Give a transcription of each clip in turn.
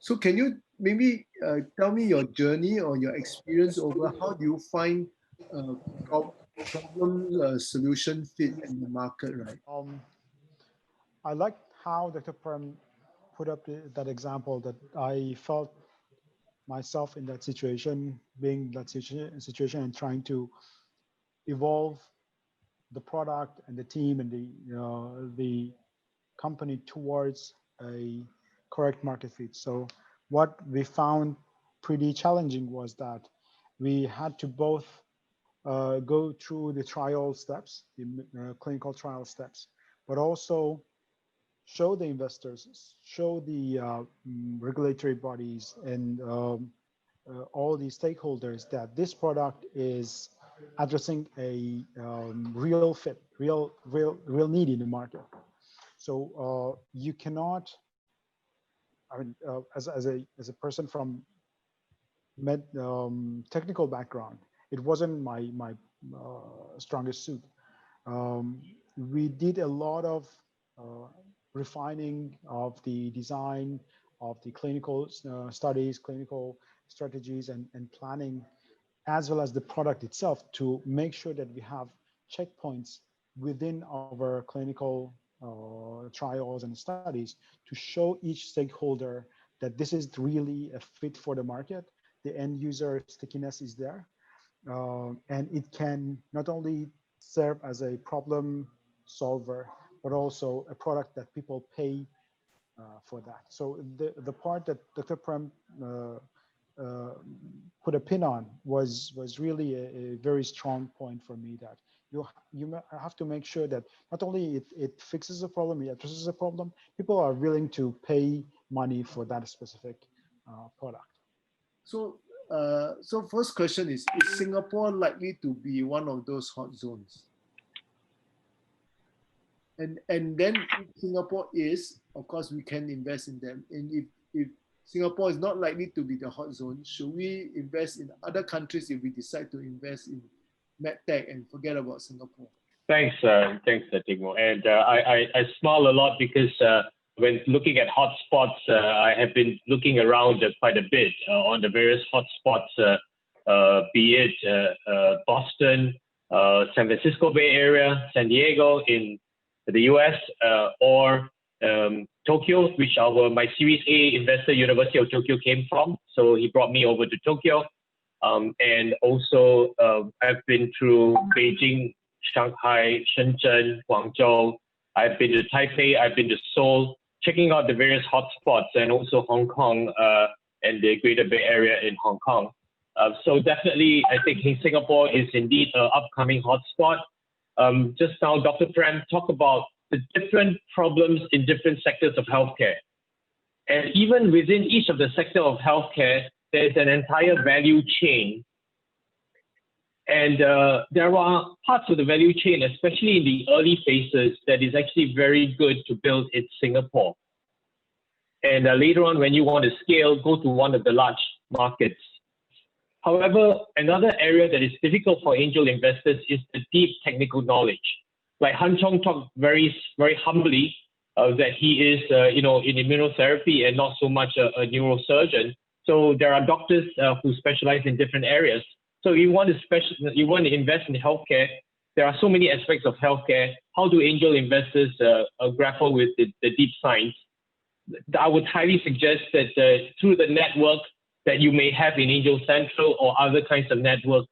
So can you maybe tell me your journey or your experience over how do you find uh, problem solution fit in the market, right? I like how Dr. Prem put up that example that I felt myself in that situation, being that situation and trying to evolve the product and the team and the company towards a correct market fit. So what we found pretty challenging was that we had to both go through the trial steps, the clinical trial steps, but also show the investors, show the regulatory bodies and all the stakeholders that this product is addressing a real fit, real need in the market. So you cannot, I mean, as a person from technical background, it wasn't my strongest suit. We did a lot of refining of the design of the clinical studies, clinical strategies, and planning, as well as the product itself, to make sure that we have checkpoints within our clinical trials and studies to show each stakeholder that this is really a fit for the market. The end user stickiness is there. And it can not only serve as a problem solver, but also a product that people pay for that. So the part that Dr. Prem put a pin on was really a very strong point for me, that you have to make sure that not only it fixes a problem, it addresses a problem, people are willing to pay money for that specific product. So, so first question is Singapore likely to be one of those hot zones? And then if Singapore is, of course, we can invest in them. And if Singapore is not likely to be the hot zone, should we invest in other countries if we decide to invest in MedTech and forget about Singapore? Thanks, Timo. And I smile a lot because when looking at hotspots, I have been looking around quite a bit on the various hotspots, be it Boston, San Francisco Bay Area, San Diego in the US, or Tokyo, which my Series A investor, University of Tokyo, came from. So he brought me over to Tokyo. And also, I've been through Beijing, Shanghai, Shenzhen, Guangzhou. I've been to Taipei, I've been to Seoul, checking out the various hotspots, and also Hong Kong and the Greater Bay Area in Hong Kong. So definitely, I think Singapore is indeed an upcoming hotspot. Just now, Dr. Prem talked about the different problems in different sectors of healthcare. And even within each of the sector of healthcare, there's an entire value chain. And there are parts of the value chain, especially in the early phases, that is actually very good to build in Singapore. And later on, when you want to scale, go to one of the large markets. However, another area that is difficult for angel investors is the deep technical knowledge. Like Han Chong talked very humbly that he is, in immunotherapy and not so much a neurosurgeon. So there are doctors who specialize in different areas. So you want to invest in healthcare. There are so many aspects of healthcare. How do angel investors grapple with the deep science? I would highly suggest that through the network that you may have in AngelCentral or other kinds of networks,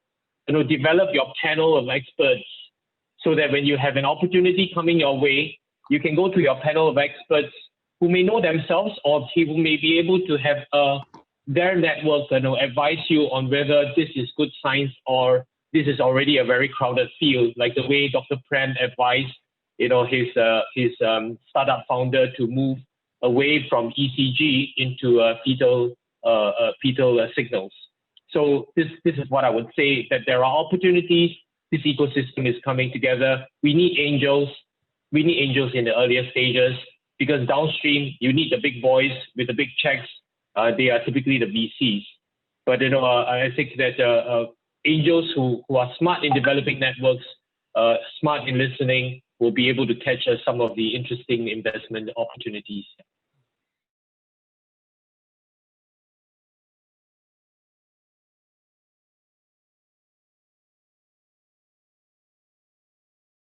develop your panel of experts so that when you have an opportunity coming your way, you can go to your panel of experts who may know themselves, or who may be able to have their network advise you on whether this is good science or this is already a very crowded field, like the way Dr. Prem advised his startup founder to move away from ECG into fetal signals. So this is what I would say, that there are opportunities. This ecosystem is coming together. We need angels. We need angels in the earlier stages, because downstream, you need the big boys with the big checks. They are typically the VCs. But I think that angels who are smart in developing networks, smart in listening, will be able to catch some of the interesting investment opportunities.